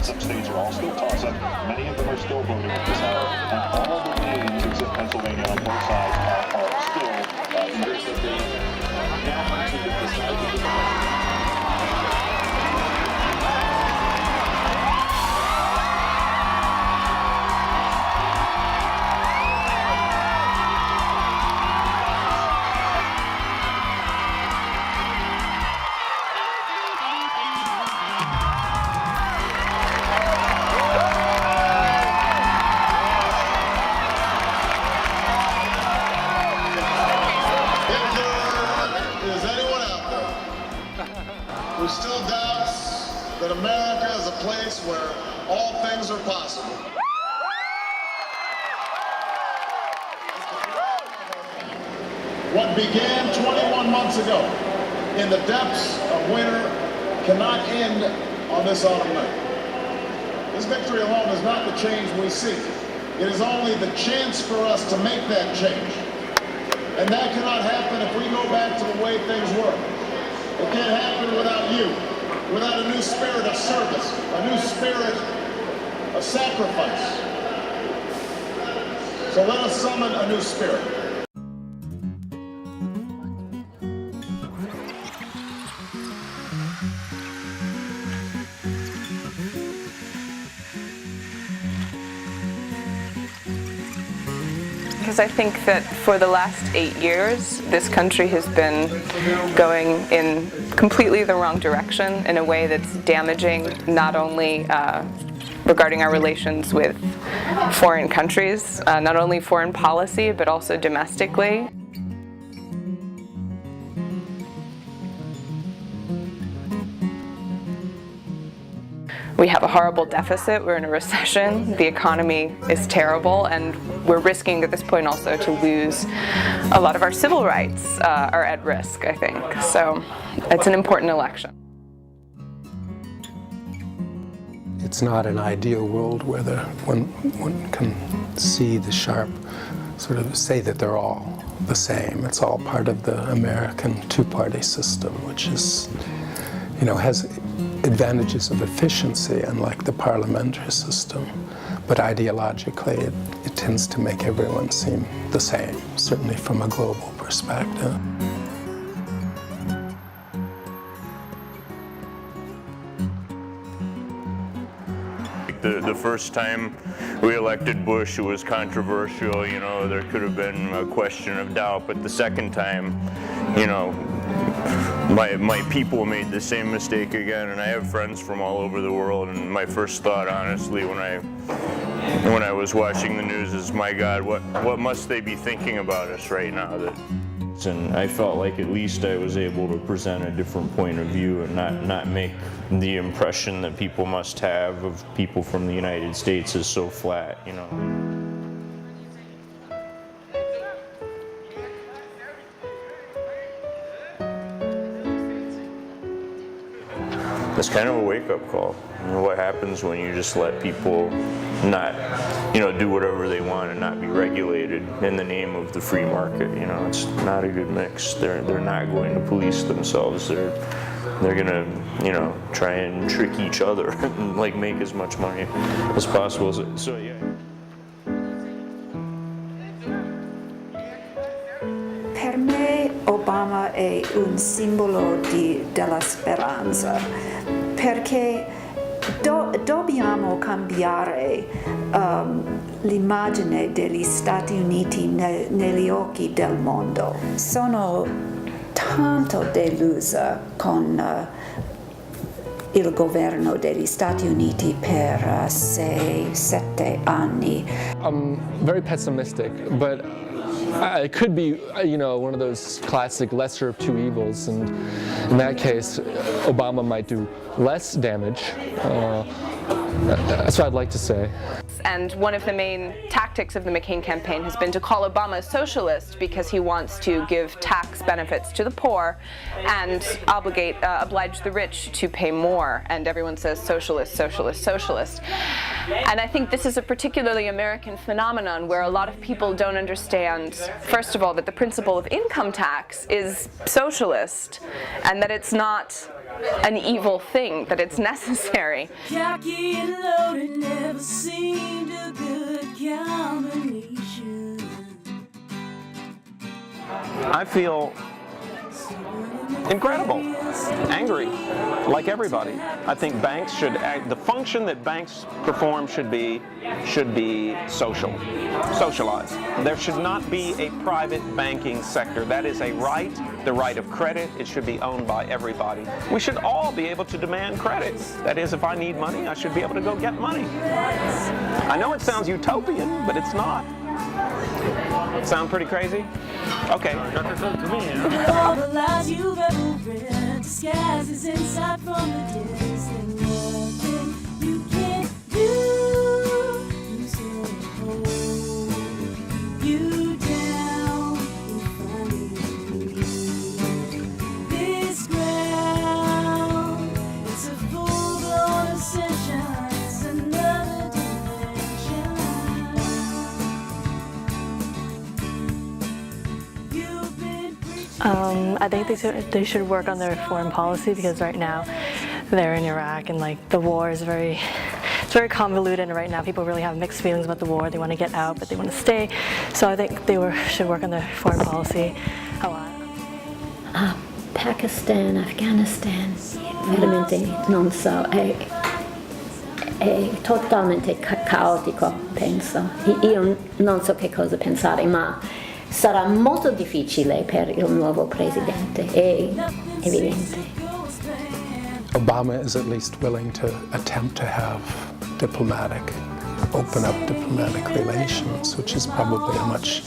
toss-up states are all still toss-up. Many of them are still voting at this hour, and all the names, except Pennsylvania on both sides, are still years that they now have to decide. Who still doubts that America is a place where all things are possible. What began 21 months ago in the depths of winter cannot end on this autumn night. This victory alone is not the change we seek. It is only the chance for us to make that change. And that cannot happen if we go back to the way things were. It can't happen without you, without a new spirit of service, a new spirit of sacrifice. So let us summon a new spirit. Because I think that for the last 8 years, this country has been going in completely the wrong direction in a way that's damaging not only regarding our relations with foreign countries, not only foreign policy, but also domestically. We have a horrible deficit, we're in a recession, the economy is terrible, and we're risking at this point also to lose a lot of our civil rights are at risk, I think. So it's an important election. It's not an ideal world where one can see the sharp, sort of say that they're all the same. It's all part of the American two-party system, which is, you know, has advantages of efficiency, unlike the parliamentary system, but ideologically it tends to make everyone seem the same, certainly from a global perspective. The first time we elected Bush, it was controversial, you know, there could have been a question of doubt, but the second time, you know, my people made the same mistake again, and I have friends from all over the world, and my first thought, honestly, when I was watching the news is, my God, what must they be thinking about us right now? And I felt like at least I was able to present a different point of view and not make the impression that people must have of people from the United States as so flat, you know. It's kind of a wake-up call. You know, what happens when you just let people not, you know, do whatever they want and not be regulated in the name of the free market? You know, it's not a good mix. They're not going to police themselves. They're gonna, you know, try and trick each other and like make as much money as possible. So yeah. Per me Obama è un simbolo della speranza, perché dobbiamo cambiare l'immagine degli Stati Uniti negli occhi del mondo. Sono tanto delusa con il governo degli Stati Uniti per 6-7 anni. I'm very pessimistic, but it could be, you know, one of those classic lesser of two evils, and in that case, Obama might do less damage. That's what I'd like to say. And one of the main tactics of the McCain campaign has been to call Obama a socialist because he wants to give tax benefits to the poor and oblige the rich to pay more. And everyone says socialist, socialist, socialist. And I think this is a particularly American phenomenon where a lot of people don't understand, first of all, that the principle of income tax is socialist and that it's not an evil thing, that it's necessary. Cocky and loaded never seemed a good combination. I feel incredible, angry, like everybody. I think banks should act, the function that banks perform should be socialized. There should not be a private banking sector. That is a right, the right of credit. It should be owned by everybody. We should all be able to demand credit. That is, if I need money, I should be able to go get money. I know it sounds utopian, but it's not. Sound pretty crazy? Okay. All the lies you've ever read, disguises inside from the distant nothing you can't do. You say, hold you down and find me. This ground, it's a full-blown ascension. It's another dimension. I think they should work on their foreign policy, because right now they're in Iraq and like the war is very convoluted, and right now people really have mixed feelings about the war. They want to get out, but they want to stay. So I think they should work on their foreign policy a lot. Pakistan, Afghanistan, veramente non so, è totalmente caotico, penso. Io non so che cosa pensare, ma sarà molto difficile per il nuovo presidente, è evidente. Obama is at least willing to attempt to have open up diplomatic relations, which is probably a much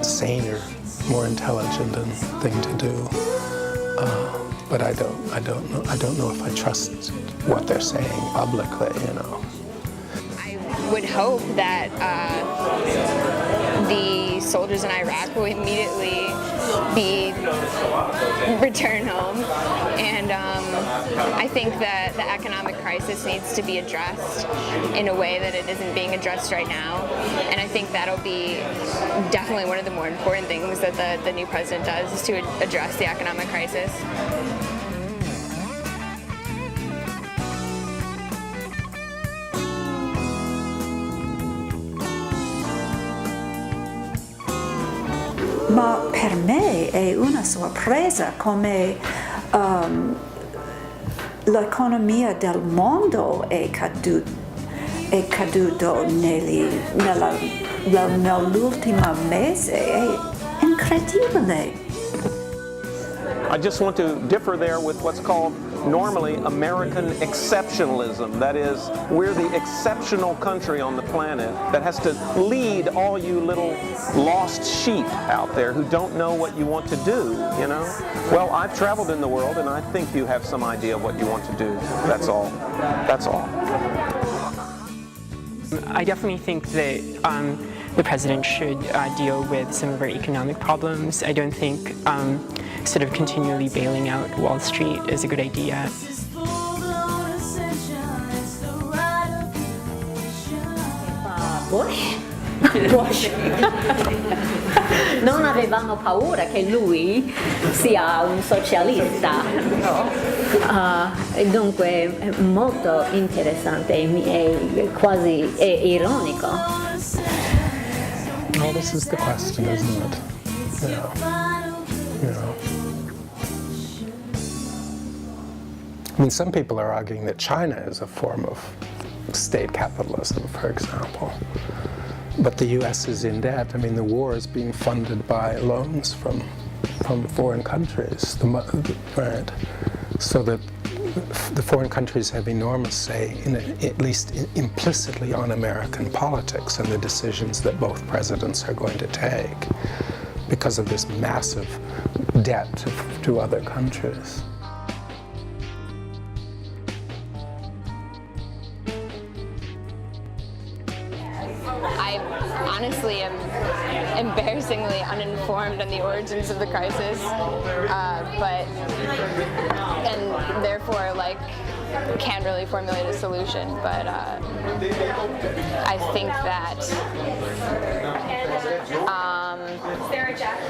saner, more intelligent thing to do. But I don't know if I trust what they're saying publicly, you know. I would hope that the soldiers in Iraq will immediately be returned home, and I think that the economic crisis needs to be addressed in a way that it isn't being addressed right now, and I think that'll be definitely one of the more important things that the new president does, is to address the economic crisis. Ma per me è una sorpresa come l'economia del mondo è caduto nell'ultimo mese. È incredibile. I just want to differ there with what's called normally American exceptionalism. That is, we're the exceptional country on the planet that has to lead all you little lost sheep out there who don't know what you want to do, you know? Well, I've traveled in the world, and I think you have some idea of what you want to do. That's all. That's all. I definitely think that the president should deal with some of our economic problems. I don't think sort of continually bailing out Wall Street is a good idea. Bush? Non avevamo paura che lui sia un socialista. Dunque è molto interessante e quasi ironico. Well, this is the question, isn't it? I mean, some people are arguing that China is a form of state capitalism, for example. But the U.S. is in debt. I mean, the war is being funded by loans from foreign countries, right? So that the foreign countries have enormous say, at least implicitly, on American politics and the decisions that both presidents are going to take because of this massive debt to other countries. I honestly am embarrassingly uninformed on the origins of the crisis, and therefore can't really formulate a solution. But I think that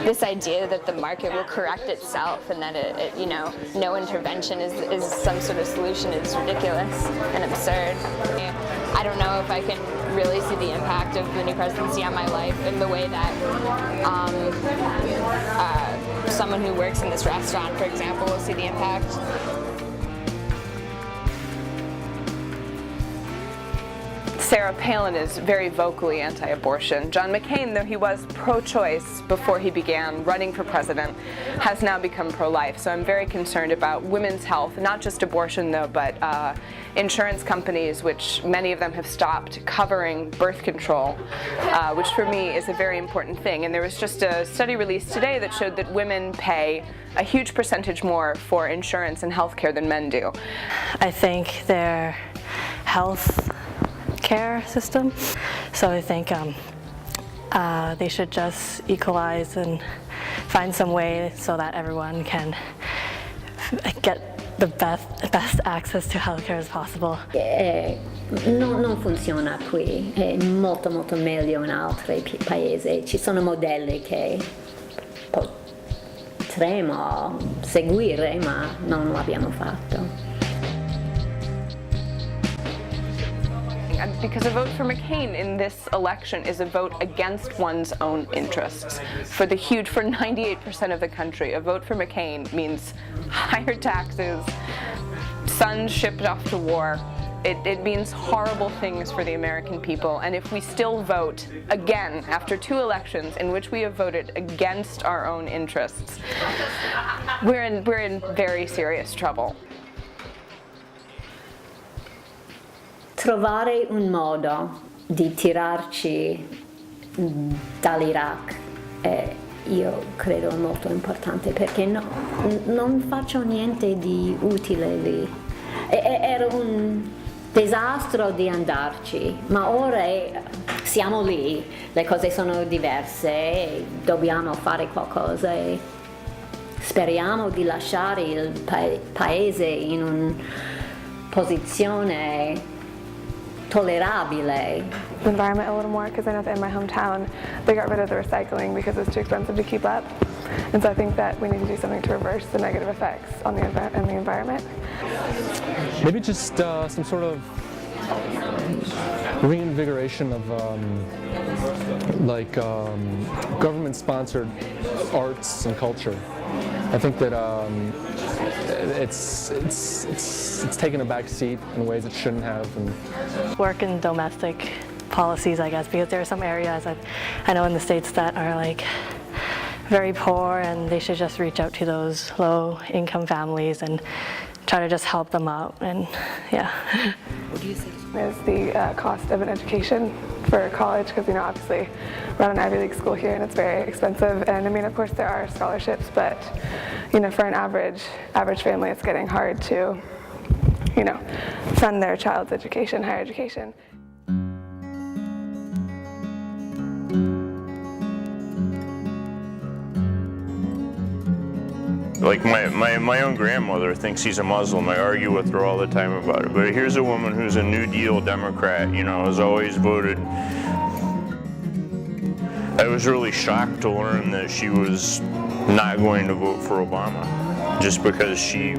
this idea that the market will correct itself and that no intervention is some sort of solution is ridiculous and absurd. I don't know if I can really see the impact of the new presidency on my life in the way that someone who works in this restaurant, for example, will see the impact. Sarah Palin is very vocally anti-abortion. John McCain, though he was pro-choice before he began running for president, has now become pro-life. So I'm very concerned about women's health, not just abortion though, but insurance companies, which many of them have stopped covering birth control, which for me is a very important thing. And there was just a study released today that showed that women pay a huge percentage more for insurance and health care than men do. I think their health care system. So I think they should just equalize and find some way so that everyone can get the best access to healthcare as possible. Non funziona qui, è molto meglio in altri paesi. Ci sono modelli che potremmo seguire, ma non lo abbiamo fatto. Because a vote for McCain in this election is a vote against one's own interests. For 98% of the country, a vote for McCain means higher taxes, sons shipped off to war. It means horrible things for the American people. And if we still vote again after 2 elections in which we have voted against our own interests, we're in very serious trouble. Trovare un modo di tirarci dall'Iraq io credo molto importante, perché non faccio niente di utile lì. Era un disastro di andarci, ma ora siamo lì, le cose sono diverse e dobbiamo fare qualcosa e speriamo di lasciare il paese in una posizione tolerabile. The environment a little more, because I know that in my hometown they got rid of the recycling because it's too expensive to keep up, and so I think that we need to do something to reverse the negative effects on the environment. Maybe just some sort of reinvigoration of government-sponsored arts and culture. I think that it's taken a back seat in ways it shouldn't have. And work in domestic policies, I guess, because there are some areas I know in the States that are like very poor, and they should just reach out to those low-income families and try to just help them out. And yeah. What do you think is the cost of an education for college? Because obviously we're at an Ivy League school here and it's very expensive. And I mean, of course there are scholarships, but for an average family, it's getting hard to fund their child's education, higher education. Like my own grandmother thinks he's a Muslim. I argue with her all the time about it. But here's a woman who's a New Deal Democrat, has always voted. I was really shocked to learn that she was not going to vote for Obama, just because she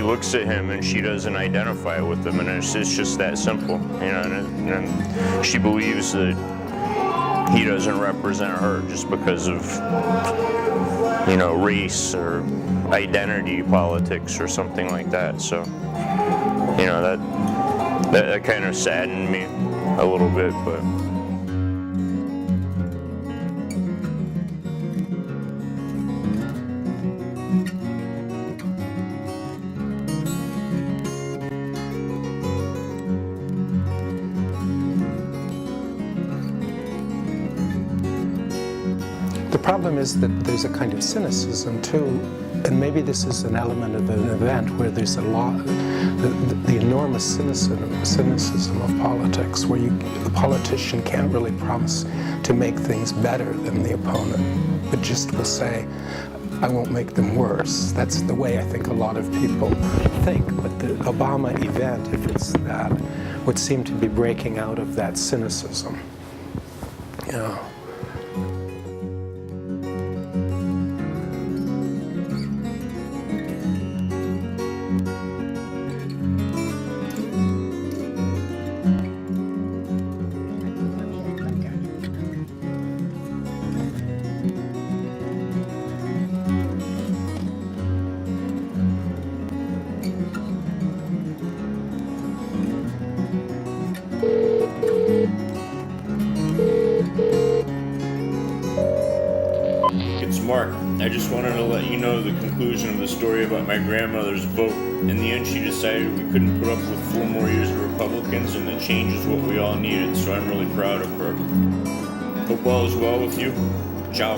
looks at him and she doesn't identify with him, and it's just that simple, and she believes that he doesn't represent her just because of race or identity politics or something like that. So, that kind of saddened me a little bit, but. The problem is that there's a kind of cynicism too, and maybe this is an element of an event where there's a lot, the enormous cynicism of politics, where the politician can't really promise to make things better than the opponent, but just will say, I won't make them worse. That's the way I think a lot of people think, but the Obama event, if it's that, would seem to be breaking out of that cynicism. Mark, I just wanted to let you know the conclusion of the story about my grandmother's vote. In the end, she decided we couldn't put up with 4 more years of Republicans, and that change is what we all needed, so I'm really proud of her. Hope all is well with you. Ciao.